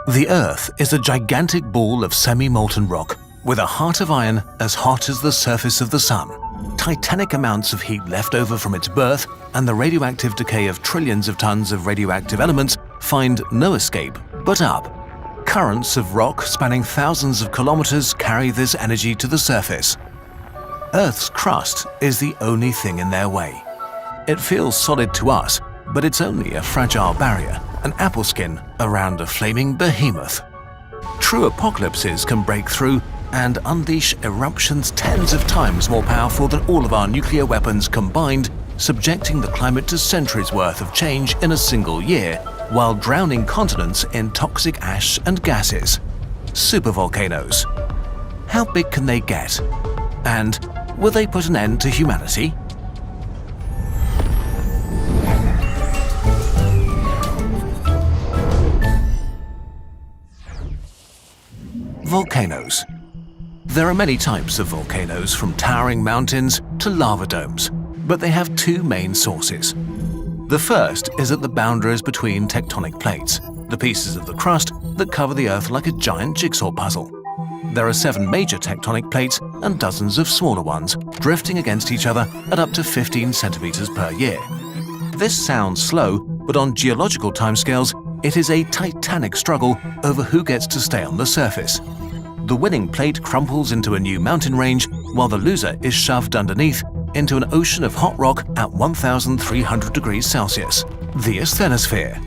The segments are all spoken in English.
The Earth is a gigantic ball of semi-molten rock with a heart of iron as hot as the surface of the Sun. Titanic amounts of heat left over from its birth and the radioactive decay of trillions of tons of radioactive elements find no escape but up. Currents of rock spanning thousands of kilometers carry this energy to the surface. Earth's crust is the only thing in their way. It feels solid to us, but it's only a fragile barrier, an apple skin around a flaming behemoth. True apocalypses can break through and unleash eruptions tens of times more powerful than all of our nuclear weapons combined, subjecting the climate to centuries worth of change in a single year, while drowning continents in toxic ash and gases. Supervolcanoes. How big can they get? And will they put an end to humanity? Volcanoes. There are many types of volcanoes, from towering mountains to lava domes, but they have two main sources. The first is at the boundaries between tectonic plates, the pieces of the crust that cover the Earth like a giant jigsaw puzzle. There are 7 major tectonic plates and dozens of smaller ones, drifting against each other at up to 15 centimeters per year. This sounds slow, but on geological timescales, it is a titanic struggle over who gets to stay on the surface. The winning plate crumples into a new mountain range, while the loser is shoved underneath into an ocean of hot rock at 1,300 degrees Celsius, the asthenosphere.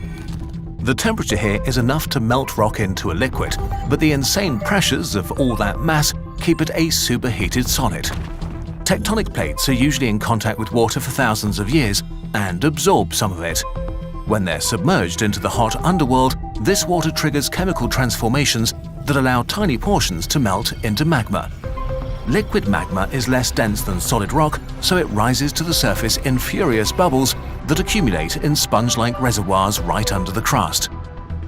The temperature here is enough to melt rock into a liquid, but the insane pressures of all that mass keep it a superheated solid. Tectonic plates are usually in contact with water for thousands of years and absorb some of it. When they're submerged into the hot underworld, this water triggers chemical transformations that allow tiny portions to melt into magma. Liquid magma is less dense than solid rock, so it rises to the surface in furious bubbles that accumulate in sponge-like reservoirs right under the crust.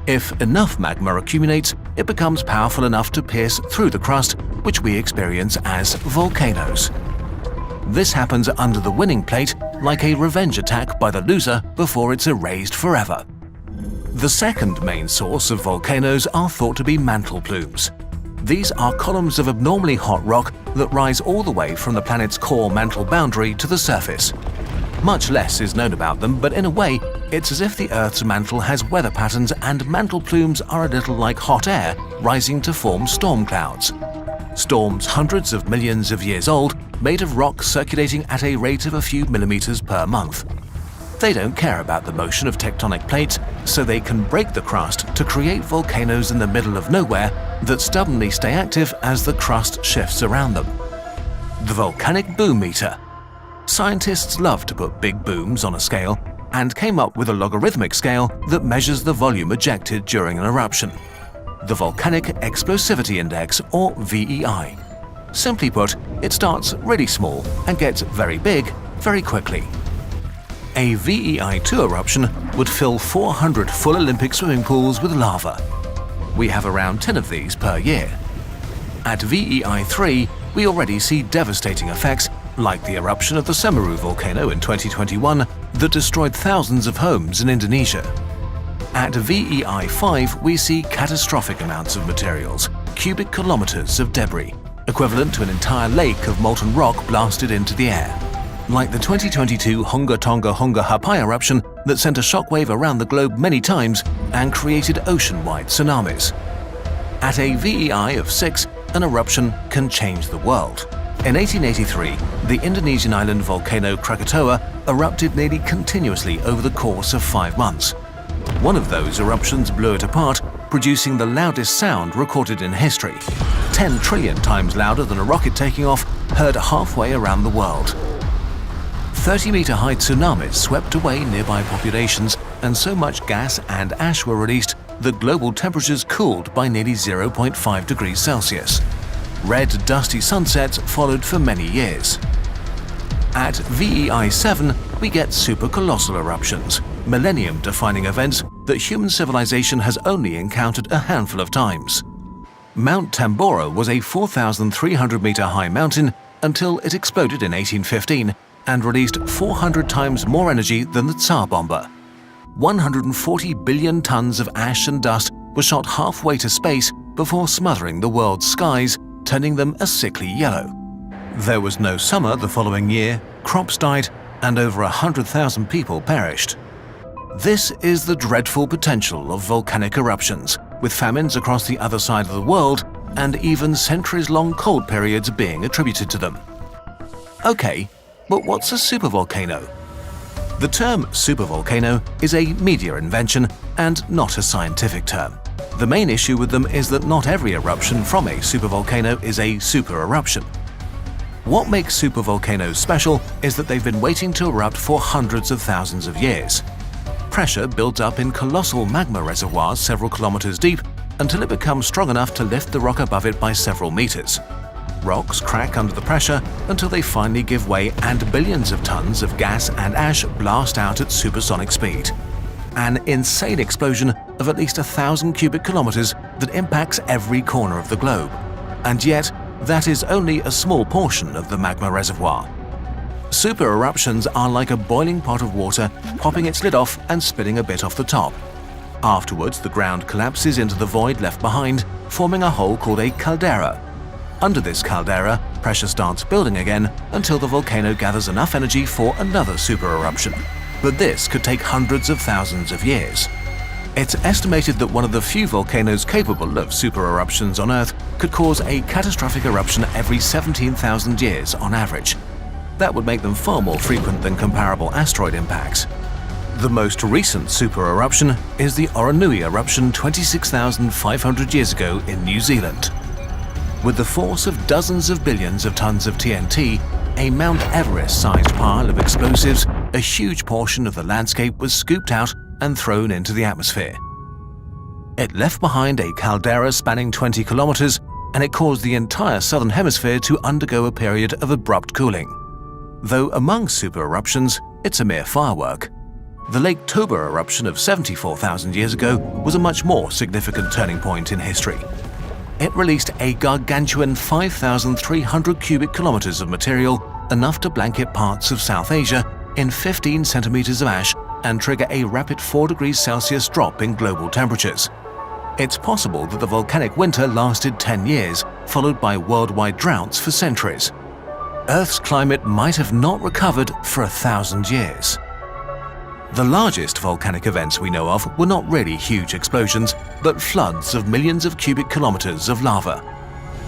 If enough magma accumulates, it becomes powerful enough to pierce through the crust, which we experience as volcanoes. This happens under the winning plate, like a revenge attack by the loser before it's erased forever. The second main source of volcanoes are thought to be mantle plumes. These are columns of abnormally hot rock that rise all the way from the planet's core mantle boundary to the surface. Much less is known about them, but in a way, it's as if the Earth's mantle has weather patterns and mantle plumes are a little like hot air rising to form storm clouds. Storms hundreds of millions of years old, made of rock circulating at a rate of a few millimeters per month. They don't care about the motion of tectonic plates, so they can break the crust to create volcanoes in the middle of nowhere that stubbornly stay active as the crust shifts around them. The volcanic boom meter. Scientists love to put big booms on a scale and came up with a logarithmic scale that measures the volume ejected during an eruption. The Volcanic Explosivity Index, or VEI. Simply put, it starts really small and gets very big very quickly. A VEI-2 eruption would fill 400 full Olympic swimming pools with lava. We have around 10 of these per year. At VEI-3, we already see devastating effects, like the eruption of the Semeru volcano in 2021 that destroyed thousands of homes in Indonesia. At VEI-5, we see catastrophic amounts of materials, cubic kilometers of debris, equivalent to an entire lake of molten rock blasted into the air. Like the 2022 Hunga Tonga Hunga Hapai eruption that sent a shockwave around the globe many times and created ocean-wide tsunamis. At a VEI of 6, an eruption can change the world. In 1883, the Indonesian island volcano Krakatoa erupted nearly continuously over the course of 5 months. One of those eruptions blew it apart, producing the loudest sound recorded in history, 10 trillion times louder than a rocket taking off, heard halfway around the world. 30-meter-high tsunamis swept away nearby populations, and so much gas and ash were released that global temperatures cooled by nearly 0.5 degrees Celsius. Red, dusty sunsets followed for many years. At VEI-7, we get supercolossal eruptions, millennium-defining events that human civilization has only encountered a handful of times. Mount Tambora was a 4,300-meter-high mountain until it exploded in 1815 and released 400 times more energy than the Tsar bomber. 140 billion tons of ash and dust was shot halfway to space before smothering the world's skies, turning them a sickly yellow. There was no summer the following year, crops died, and over 100,000 people perished. This is the dreadful potential of volcanic eruptions, with famines across the other side of the world and even centuries-long cold periods being attributed to them. Okay, but what's a supervolcano? The term supervolcano is a media invention and not a scientific term. The main issue with them is that not every eruption from a supervolcano is a super eruption. What makes supervolcanoes special is that they've been waiting to erupt for hundreds of thousands of years. Pressure builds up in colossal magma reservoirs several kilometers deep until it becomes strong enough to lift the rock above it by several meters. Rocks crack under the pressure until they finally give way and billions of tons of gas and ash blast out at supersonic speed. An insane explosion of at least 1,000 cubic kilometers that impacts every corner of the globe. And yet, that is only a small portion of the magma reservoir. Super eruptions are like a boiling pot of water popping its lid off and spilling a bit off the top. Afterwards, the ground collapses into the void left behind, forming a hole called a caldera. Under this caldera, pressure starts building again until the volcano gathers enough energy for another super eruption. But this could take hundreds of thousands of years. It's estimated that one of the few volcanoes capable of super eruptions on Earth could cause a catastrophic eruption every 17,000 years on average. That would make them far more frequent than comparable asteroid impacts. The most recent super eruption is the Oronui eruption 26,500 years ago in New Zealand. With the force of dozens of billions of tons of TNT, a Mount Everest-sized pile of explosives, a huge portion of the landscape was scooped out and thrown into the atmosphere. It left behind a caldera spanning 20 kilometers, and it caused the entire southern hemisphere to undergo a period of abrupt cooling. Though among super eruptions, it's a mere firework. The Lake Toba eruption of 74,000 years ago was a much more significant turning point in history. It released a gargantuan 5,300 cubic kilometers of material, enough to blanket parts of South Asia, in 15 centimeters of ash and trigger a rapid 4 degrees Celsius drop in global temperatures. It's possible that the volcanic winter lasted 10 years, followed by worldwide droughts for centuries. Earth's climate might have not recovered for 1,000 years. The largest volcanic events we know of were not really huge explosions, but floods of millions of cubic kilometers of lava.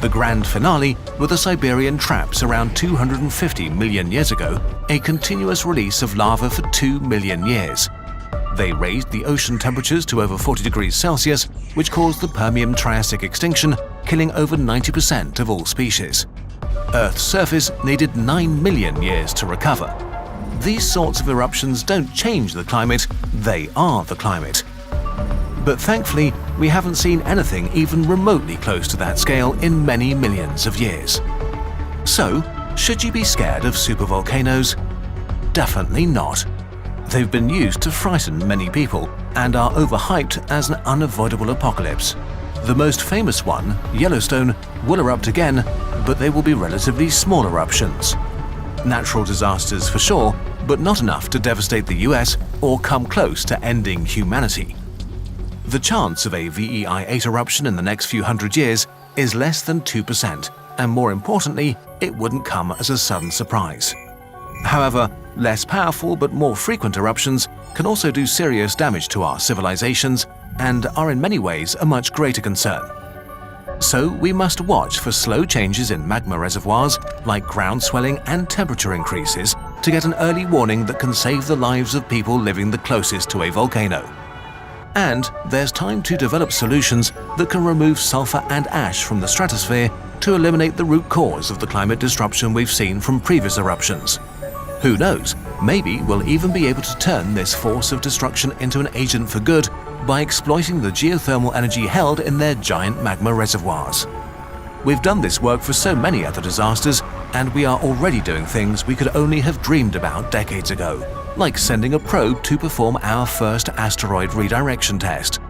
The grand finale were the Siberian traps around 250 million years ago, a continuous release of lava for 2 million years. They raised the ocean temperatures to over 40 degrees Celsius, which caused the Permian-Triassic extinction, killing over 90% of all species. Earth's surface needed 9 million years to recover. These sorts of eruptions don't change the climate, they are the climate. But thankfully, we haven't seen anything even remotely close to that scale in many millions of years. So, should you be scared of supervolcanoes? Definitely not. They've been used to frighten many people and are overhyped as an unavoidable apocalypse. The most famous one, Yellowstone, will erupt again, but they will be relatively small eruptions. Natural disasters for sure, but not enough to devastate the US or come close to ending humanity. The chance of a VEI-8 eruption in the next few hundred years is less than 2%, and more importantly, it wouldn't come as a sudden surprise. However, less powerful but more frequent eruptions can also do serious damage to our civilizations and are in many ways a much greater concern. So we must watch for slow changes in magma reservoirs like ground swelling and temperature increases to get an early warning that can save the lives of people living the closest to a volcano. And there's time to develop solutions that can remove sulfur and ash from the stratosphere to eliminate the root cause of the climate disruption we've seen from previous eruptions. Who knows, maybe we'll even be able to turn this force of destruction into an agent for good by exploiting the geothermal energy held in their giant magma reservoirs. We've done this work for so many other disasters, and we are already doing things we could only have dreamed about decades ago, like sending a probe to perform our first asteroid redirection test.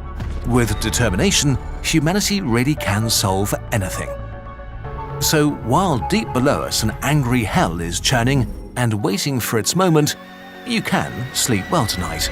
With determination, humanity really can solve anything. So while deep below us an angry hell is churning and waiting for its moment, you can sleep well tonight.